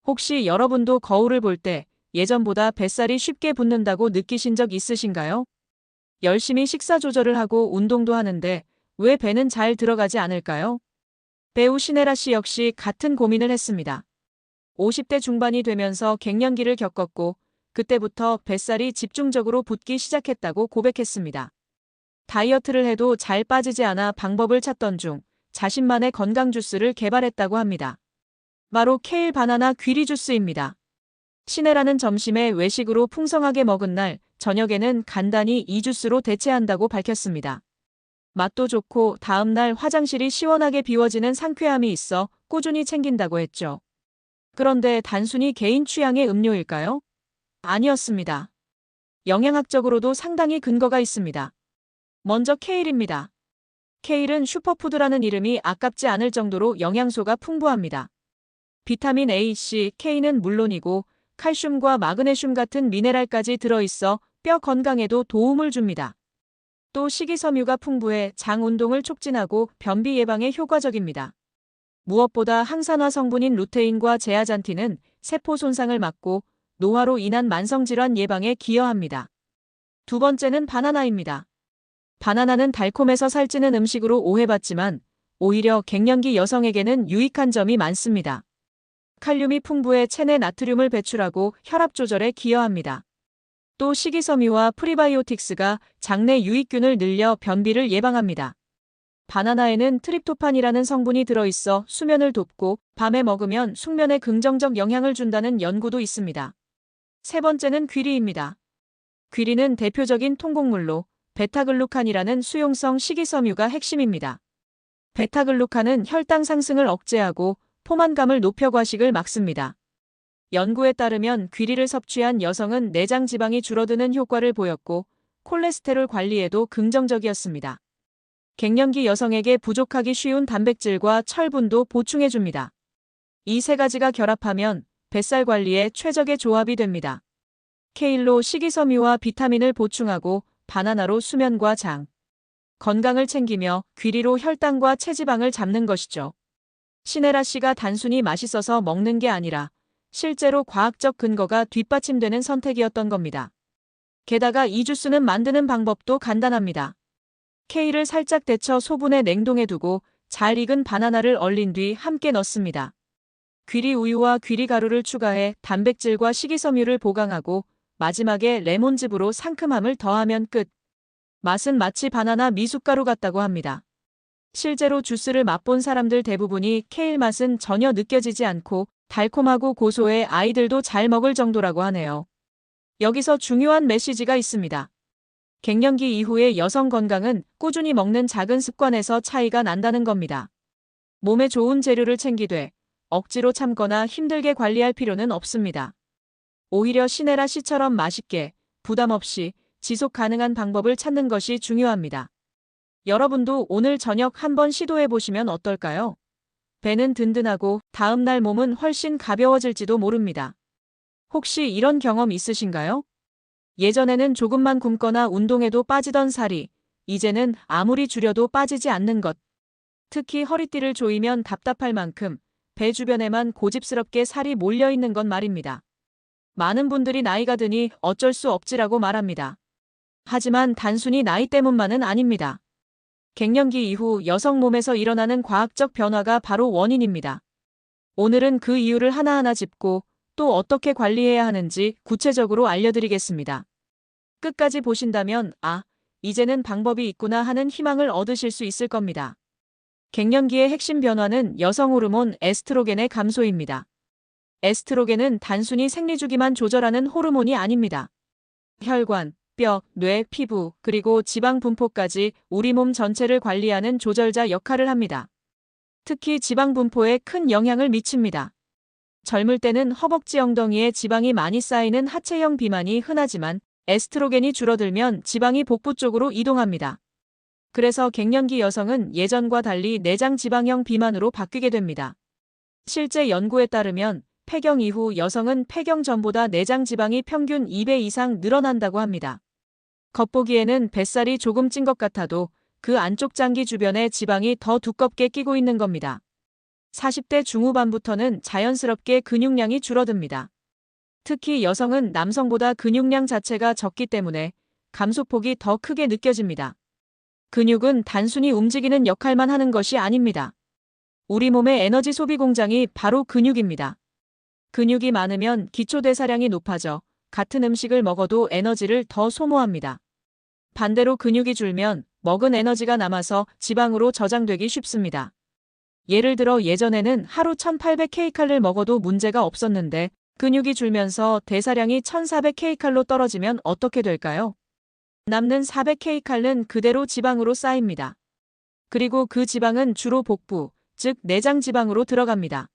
혹시 여러분도 거울을 볼 때 예전보다 뱃살이 쉽게 붙는다고 느끼신 적 있으신가요? 열심히 식사 조절을 하고 운동도 하는데 왜 배는 잘 들어가지 않을까요? 배우 신혜라 씨 역시 같은 고민을 했습니다. 50대 중반이 되면서 갱년기를 겪었고 그때부터 뱃살이 집중적으로 붙기 시작했다고 고백했습니다. 다이어트를 해도 잘 빠지지 않아 방법을 찾던 중 자신만의 건강 주스를 개발했다고 합니다. 바로 케일 바나나 귀리 주스입니다. 신혜라는 점심에 외식으로 풍성하게 먹은 날, 저녁에는 간단히 이 주스로 대체한다고 밝혔습니다. 맛도 좋고 다음 날 화장실이 시원하게 비워지는 상쾌함이 있어 꾸준히 챙긴다고 했죠. 그런데 단순히 개인 취향의 음료일까요? 아니었습니다. 영양학적으로도 상당히 근거가 있습니다. 먼저 케일입니다. 케일은 슈퍼푸드라는 이름이 아깝지 않을 정도로 영양소가 풍부합니다. 비타민 A, C, K는 물론이고 칼슘과 마그네슘 같은 미네랄까지 들어있어 뼈 건강에도 도움을 줍니다. 또 식이섬유가 풍부해 장 운동을 촉진하고 변비 예방에 효과적입니다. 무엇보다 항산화 성분인 루테인과 제아잔틴은 세포 손상을 막고 노화로 인한 만성질환 예방에 기여합니다. 두 번째는 바나나입니다. 바나나는 달콤해서 살찌는 음식으로 오해받지만 오히려 갱년기 여성에게는 유익한 점이 많습니다. 칼륨이 풍부해 체내 나트륨을 배출하고 혈압 조절에 기여합니다. 또 식이섬유와 프리바이오틱스가 장내 유익균을 늘려 변비를 예방합니다. 바나나에는 트립토판이라는 성분이 들어있어 수면을 돕고 밤에 먹으면 숙면에 긍정적 영향을 준다는 연구도 있습니다. 세 번째는 귀리입니다. 귀리는 대표적인 통곡물로 베타글루칸이라는 수용성 식이섬유가 핵심입니다. 베타글루칸은 혈당 상승을 억제하고 포만감을 높여 과식을 막습니다. 연구에 따르면 귀리를 섭취한 여성은 내장 지방이 줄어드는 효과를 보였고 콜레스테롤 관리에도 긍정적이었습니다. 갱년기 여성에게 부족하기 쉬운 단백질과 철분도 보충해줍니다. 이 세 가지가 결합하면 뱃살 관리에 최적의 조합이 됩니다. 케일로 식이섬유와 비타민을 보충하고 바나나로 수면과 장, 건강을 챙기며 귀리로 혈당과 체지방을 잡는 것이죠. 신혜라 씨가 단순히 맛있어서 먹는 게 아니라 실제로 과학적 근거가 뒷받침되는 선택이었던 겁니다. 게다가 이 주스는 만드는 방법도 간단합니다. 케일을 살짝 데쳐 소분해 냉동해 두고 잘 익은 바나나를 얼린 뒤 함께 넣습니다. 귀리 우유와 귀리 가루를 추가해 단백질과 식이섬유를 보강하고 마지막에 레몬즙으로 상큼함을 더하면 끝. 맛은 마치 바나나 미숫가루 같다고 합니다. 실제로 주스를 맛본 사람들 대부분이 케일 맛은 전혀 느껴지지 않고 달콤하고 고소해 아이들도 잘 먹을 정도라고 하네요. 여기서 중요한 메시지가 있습니다. 갱년기 이후의 여성 건강은 꾸준히 먹는 작은 습관에서 차이가 난다는 겁니다. 몸에 좋은 재료를 챙기되 억지로 참거나 힘들게 관리할 필요는 없습니다. 오히려 신혜라 씨처럼 맛있게, 부담 없이 지속 가능한 방법을 찾는 것이 중요합니다. 여러분도 오늘 저녁 한번 시도해 보시면 어떨까요? 배는 든든하고 다음날 몸은 훨씬 가벼워질지도 모릅니다. 혹시 이런 경험 있으신가요? 예전에는 조금만 굶거나 운동해도 빠지던 살이 이제는 아무리 줄여도 빠지지 않는 것. 특히 허리띠를 조이면 답답할 만큼 배 주변에만 고집스럽게 살이 몰려 있는 건 말입니다. 많은 분들이 나이가 드니 어쩔 수 없지라고 말합니다. 하지만 단순히 나이 때문만은 아닙니다. 갱년기 이후 여성 몸에서 일어나는 과학적 변화가 바로 원인입니다. 오늘은 그 이유를 하나하나 짚고 또 어떻게 관리해야 하는지 구체적으로 알려드리겠습니다. 끝까지 보신다면 이제는 방법이 있구나 하는 희망을 얻으실 수 있을 겁니다. 갱년기의 핵심 변화는 여성 호르몬 에스트로겐의 감소입니다. 에스트로겐은 단순히 생리주기만 조절하는 호르몬이 아닙니다. 혈관, 뼈, 뇌, 피부, 그리고 지방 분포까지 우리 몸 전체를 관리하는 조절자 역할을 합니다. 특히 지방 분포에 큰 영향을 미칩니다. 젊을 때는 허벅지 엉덩이에 지방이 많이 쌓이는 하체형 비만이 흔하지만 에스트로겐이 줄어들면 지방이 복부 쪽으로 이동합니다. 그래서 갱년기 여성은 예전과 달리 내장 지방형 비만으로 바뀌게 됩니다. 실제 연구에 따르면 폐경 이후 여성은 폐경 전보다 내장 지방이 평균 2배 이상 늘어난다고 합니다. 겉보기에는 뱃살이 조금 찐 것 같아도 그 안쪽 장기 주변에 지방이 더 두껍게 끼고 있는 겁니다. 40대 중후반부터는 자연스럽게 근육량이 줄어듭니다. 특히 여성은 남성보다 근육량 자체가 적기 때문에 감소폭이 더 크게 느껴집니다. 근육은 단순히 움직이는 역할만 하는 것이 아닙니다. 우리 몸의 에너지 소비 공장이 바로 근육입니다. 근육이 많으면 기초대사량이 높아져 같은 음식을 먹어도 에너지를 더 소모합니다. 반대로 근육이 줄면 먹은 에너지가 남아서 지방으로 저장되기 쉽습니다. 예를 들어 예전에는 하루 1800kcal를 먹어도 문제가 없었는데 근육이 줄면서 대사량이 1400kcal로 떨어지면 어떻게 될까요? 남는 400kcal는 그대로 지방으로 쌓입니다. 그리고 그 지방은 주로 복부, 즉 내장 지방으로 들어갑니다.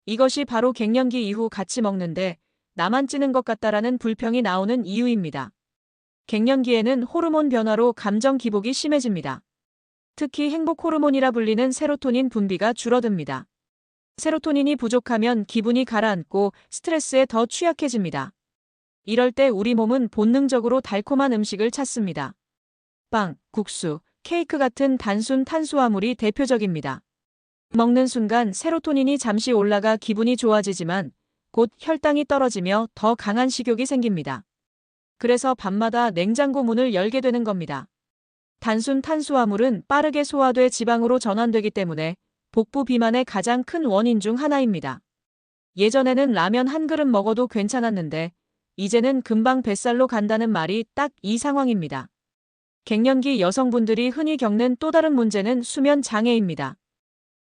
이것이 바로 갱년기 이후 같이 먹는데 나만 찌는 것 같다라는 불평이 나오는 이유입니다. 갱년기에는 호르몬 변화로 감정 기복이 심해집니다. 특히 행복 호르몬이라 불리는 세로토닌 분비가 줄어듭니다. 세로토닌이 부족하면 기분이 가라앉고 스트레스에 더 취약해집니다. 이럴 때 우리 몸은 본능적으로 달콤한 음식을 찾습니다. 빵, 국수, 케이크 같은 단순 탄수화물이 대표적입니다. 먹는 순간 세로토닌이 잠시 올라가 기분이 좋아지지만 곧 혈당이 떨어지며 더 강한 식욕이 생깁니다. 그래서 밤마다 냉장고 문을 열게 되는 겁니다. 단순 탄수화물은 빠르게 소화돼 지방으로 전환되기 때문에 복부 비만의 가장 큰 원인 중 하나입니다. 예전에는 라면 한 그릇 먹어도 괜찮았는데 이제는 금방 뱃살로 간다는 말이 딱 이 상황입니다. 갱년기 여성분들이 흔히 겪는 또 다른 문제는 수면 장애입니다.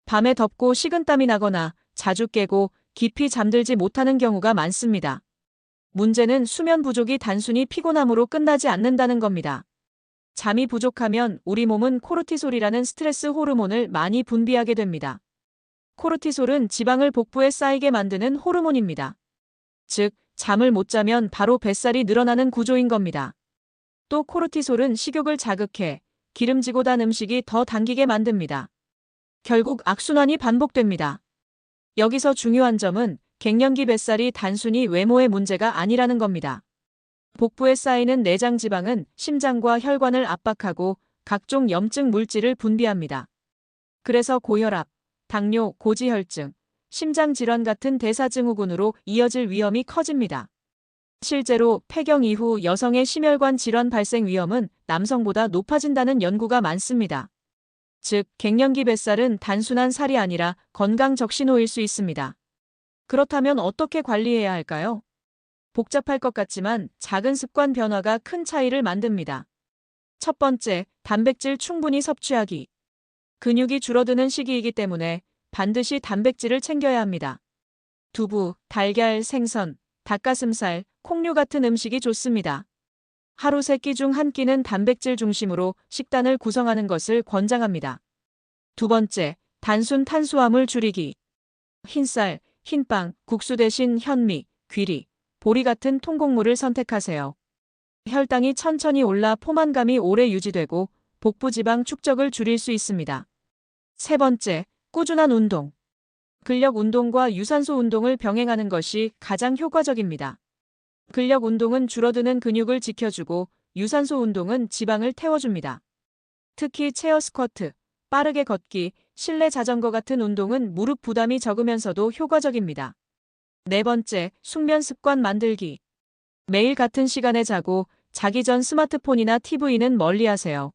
밤에 덥고 식은땀이 나거나 자주 깨고 깊이 잠들지 못하는 경우가 많습니다. 문제는 수면 부족이 단순히 피곤함으로 끝나지 않는다는 겁니다. 잠이 부족하면 우리 몸은 코르티솔이라는 스트레스 호르몬을 많이 분비하게 됩니다. 코르티솔은 지방을 복부에 쌓이게 만드는 호르몬입니다. 즉, 잠을 못 자면 바로 뱃살이 늘어나는 구조인 겁니다. 또 코르티솔은 식욕을 자극해 기름지고 단 음식이 더 당기게 만듭니다. 결국 악순환이 반복됩니다. 여기서 중요한 점은 갱년기 뱃살이 단순히 외모의 문제가 아니라는 겁니다. 복부에 쌓이는 내장 지방은 심장과 혈관을 압박하고 각종 염증 물질을 분비합니다. 그래서 고혈압, 당뇨, 고지혈증, 심장질환 같은 대사증후군으로 이어질 위험이 커집니다. 실제로 폐경 이후 여성의 심혈관 질환 발생 위험은 남성보다 높아진다는 연구가 많습니다. 즉, 갱년기 뱃살은 단순한 살이 아니라 건강 적신호일 수 있습니다. 그렇다면 어떻게 관리해야 할까요? 복잡할 것 같지만 작은 습관 변화가 큰 차이를 만듭니다. 첫 번째, 단백질 충분히 섭취하기. 근육이 줄어드는 시기이기 때문에 반드시 단백질을 챙겨야 합니다. 두부, 달걀, 생선, 닭가슴살, 콩류 같은 음식이 좋습니다. 하루 3끼 중 1끼는 단백질 중심으로 식단을 구성하는 것을 권장합니다. 두 번째, 단순 탄수화물 줄이기. 흰쌀, 흰빵, 국수 대신 현미, 귀리, 보리 같은 통곡물을 선택하세요. 혈당이 천천히 올라 포만감이 오래 유지되고 복부 지방 축적을 줄일 수 있습니다. 세 번째, 꾸준한 운동. 근력 운동과 유산소 운동을 병행하는 것이 가장 효과적입니다. 근력 운동은 줄어드는 근육을 지켜주고 유산소 운동은 지방을 태워줍니다. 특히 체어 스쿼트, 빠르게 걷기, 실내 자전거 같은 운동은 무릎 부담이 적으면서도 효과적입니다. 네 번째, 숙면 습관 만들기. 매일 같은 시간에 자고 자기 전 스마트폰이나 TV는 멀리하세요.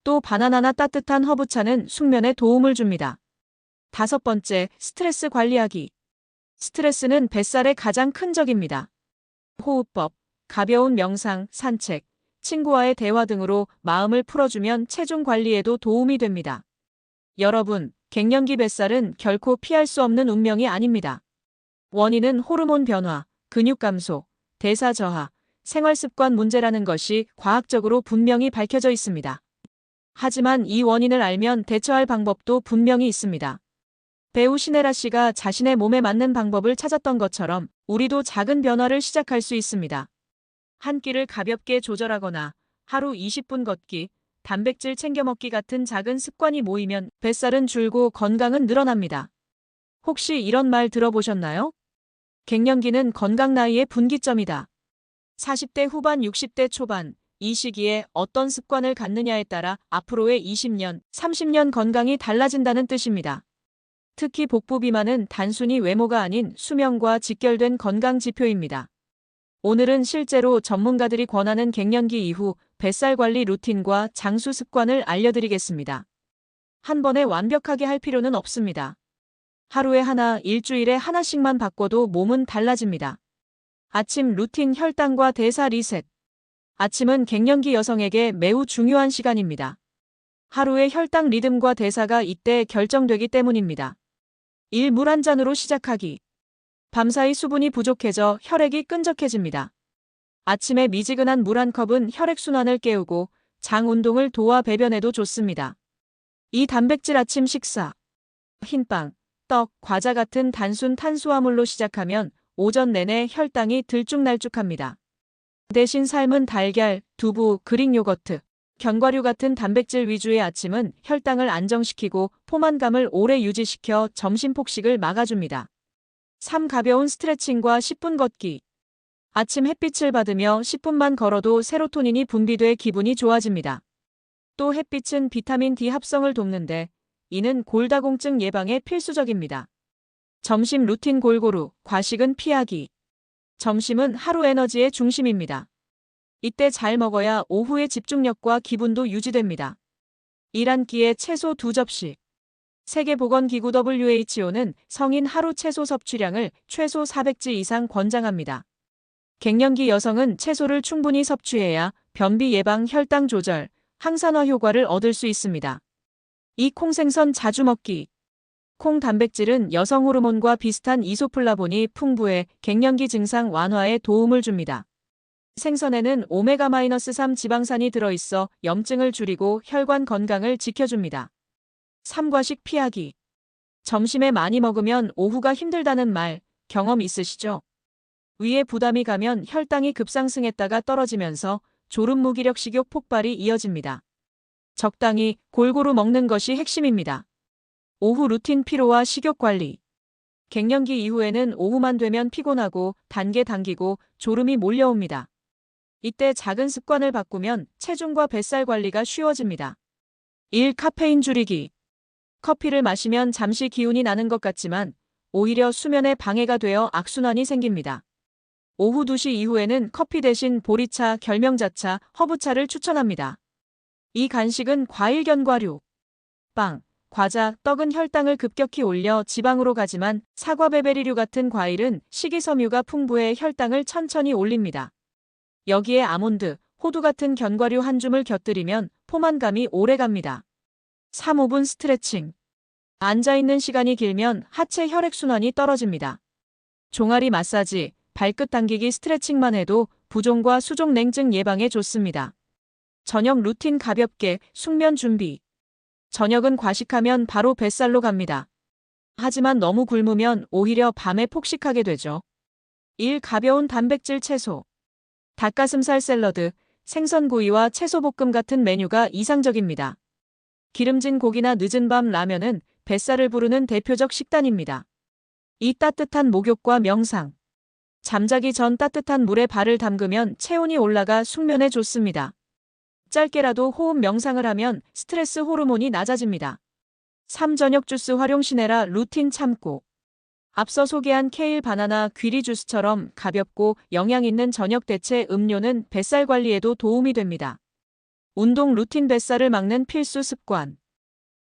또 바나나나 따뜻한 허브차는 숙면에 도움을 줍니다. 다섯 번째, 스트레스 관리하기. 스트레스는 뱃살의 가장 큰 적입니다. 호흡법, 가벼운 명상, 산책, 친구와의 대화 등으로 마음을 풀어주면 체중 관리에도 도움이 됩니다. 여러분, 갱년기 뱃살은 결코 피할 수 없는 운명이 아닙니다. 원인은 호르몬 변화, 근육 감소, 대사 저하, 생활 습관 문제라는 것이 과학적으로 분명히 밝혀져 있습니다. 하지만 이 원인을 알면 대처할 방법도 분명히 있습니다. 배우 신혜라 씨가 자신의 몸에 맞는 방법을 찾았던 것처럼 우리도 작은 변화를 시작할 수 있습니다. 한 끼를 가볍게 조절하거나 하루 20분 걷기, 단백질 챙겨 먹기 같은 작은 습관이 모이면 뱃살은 줄고 건강은 늘어납니다. 혹시 이런 말 들어보셨나요? 갱년기는 건강 나이의 분기점이다. 40대 후반 60대 초반, 이 시기에 어떤 습관을 갖느냐에 따라 앞으로의 20년, 30년 건강이 달라진다는 뜻입니다. 특히 복부 비만은 단순히 외모가 아닌 수명과 직결된 건강 지표입니다. 오늘은 실제로 전문가들이 권하는 갱년기 이후 뱃살 관리 루틴과 장수 습관을 알려드리겠습니다. 한 번에 완벽하게 할 필요는 없습니다. 하루에 하나, 일주일에 하나씩만 바꿔도 몸은 달라집니다. 아침 루틴 혈당과 대사 리셋. 아침은 갱년기 여성에게 매우 중요한 시간입니다. 하루의 혈당 리듬과 대사가 이때 결정되기 때문입니다. 1. 물 한 잔으로 시작하기. 밤사이 수분이 부족해져 혈액이 끈적해집니다. 아침에 미지근한 물 한 컵은 혈액순환을 깨우고 장 운동을 도와 배변에도 좋습니다. 2. 단백질 아침 식사. 흰빵, 떡, 과자 같은 단순 탄수화물로 시작하면 오전 내내 혈당이 들쭉날쭉합니다. 대신 삶은 달걀, 두부, 그릭 요거트, 견과류 같은 단백질 위주의 아침은 혈당을 안정시키고 포만감을 오래 유지시켜 점심 폭식을 막아줍니다. 3. 가벼운 스트레칭과 10분 걷기. 아침 햇빛을 받으며 10분만 걸어도 세로토닌이 분비돼 기분이 좋아집니다. 또 햇빛은 비타민 D 합성을 돕는데 이는 골다공증 예방에 필수적입니다. 점심 루틴 골고루, 과식은 피하기. 점심은 하루 에너지의 중심입니다. 이때 잘 먹어야 오후의 집중력과 기분도 유지됩니다. 일 한 끼에 채소 2접시. 세계보건기구 WHO는 성인 하루 채소 섭취량을 최소 400지 이상 권장합니다. 갱년기 여성은 채소를 충분히 섭취해야 변비 예방, 혈당 조절, 항산화 효과를 얻을 수 있습니다. 이 콩생선 자주 먹기. 콩 단백질은 여성 호르몬과 비슷한 이소플라본이 풍부해 갱년기 증상 완화에 도움을 줍니다. 생선에는 오메가-3 지방산이 들어있어 염증을 줄이고 혈관 건강을 지켜줍니다. 3. 과식 피하기. 점심에 많이 먹으면 오후가 힘들다는 말 경험 있으시죠? 위에 부담이 가면 혈당이 급상승했다가 떨어지면서 졸음 무기력 식욕 폭발이 이어집니다. 적당히 골고루 먹는 것이 핵심입니다. 오후 루틴 피로와 식욕 관리. 갱년기 이후에는 오후만 되면 피곤하고 단계 당기고 졸음이 몰려옵니다. 이때 작은 습관을 바꾸면 체중과 뱃살 관리가 쉬워집니다. 1. 카페인 줄이기. 커피를 마시면 잠시 기운이 나는 것 같지만 오히려 수면에 방해가 되어 악순환이 생깁니다. 오후 2시 이후에는 커피 대신 보리차, 결명자차, 허브차를 추천합니다. 이 간식은 과일 견과류, 빵, 과자, 떡은 혈당을 급격히 올려 지방으로 가지만 사과, 베베리류 같은 과일은 식이섬유가 풍부해 혈당을 천천히 올립니다. 여기에 아몬드, 호두 같은 견과류 한 줌을 곁들이면 포만감이 오래갑니다. 3. 5분 스트레칭. 앉아있는 시간이 길면 하체 혈액순환이 떨어집니다. 종아리 마사지, 발끝 당기기 스트레칭만 해도 부종과 수족 냉증 예방에 좋습니다. 저녁 루틴 가볍게 숙면 준비. 저녁은 과식하면 바로 뱃살로 갑니다. 하지만 너무 굶으면 오히려 밤에 폭식하게 되죠. 1. 가벼운 단백질 채소. 닭가슴살 샐러드, 생선구이와 채소볶음 같은 메뉴가 이상적입니다. 기름진 고기나 늦은 밤 라면은 뱃살을 부르는 대표적 식단입니다. 이 따뜻한 목욕과 명상. 잠자기 전 따뜻한 물에 발을 담그면 체온이 올라가 숙면에 좋습니다. 짧게라도 호흡 명상을 하면 스트레스 호르몬이 낮아집니다. 3. 저녁 주스 활용 시네라 루틴 참고. 앞서 소개한 케일, 바나나, 귀리 주스처럼 가볍고 영양 있는 저녁 대체 음료는 뱃살 관리에도 도움이 됩니다. 운동 루틴 뱃살을 막는 필수 습관.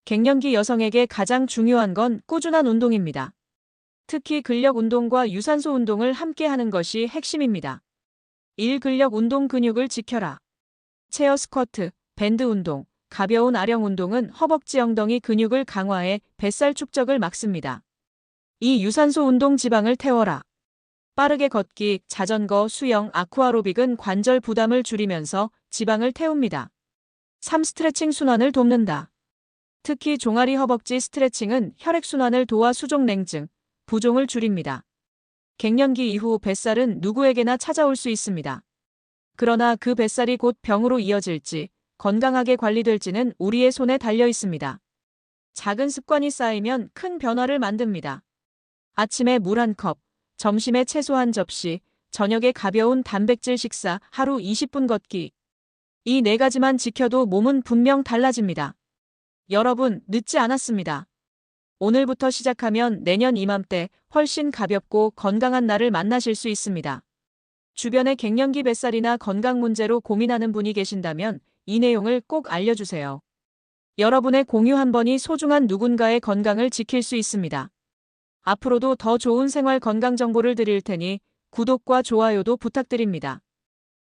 갱년기 여성에게 가장 중요한 건 꾸준한 운동입니다. 특히 근력 운동과 유산소 운동을 함께 하는 것이 핵심입니다. 1. 근력 운동 근육을 지켜라. 체어 스쿼트, 밴드 운동, 가벼운 아령 운동은 허벅지 엉덩이 근육을 강화해 뱃살 축적을 막습니다. 2. 유산소 운동 지방을 태워라. 빠르게 걷기, 자전거, 수영, 아쿠아로빅은 관절 부담을 줄이면서 지방을 태웁니다. 3. 스트레칭 순환을 돕는다. 특히 종아리 허벅지 스트레칭은 혈액순환을 도와 수족 냉증, 부종을 줄입니다. 갱년기 이후 뱃살은 누구에게나 찾아올 수 있습니다. 그러나 그 뱃살이 곧 병으로 이어질지, 건강하게 관리될지는 우리의 손에 달려 있습니다. 작은 습관이 쌓이면 큰 변화를 만듭니다. 아침에 물 한 컵, 점심에 채소 한 접시, 저녁에 가벼운 단백질 식사, 하루 20분 걷기. 이 4가지만 지켜도 몸은 분명 달라집니다. 여러분, 늦지 않았습니다. 오늘부터 시작하면 내년 이맘때 훨씬 가볍고 건강한 날을 만나실 수 있습니다. 주변에 갱년기 뱃살이나 건강 문제로 고민하는 분이 계신다면 이 내용을 꼭 알려주세요. 여러분의 공유 한 번이 소중한 누군가의 건강을 지킬 수 있습니다. 앞으로도 더 좋은 생활 건강 정보를 드릴 테니 구독과 좋아요도 부탁드립니다.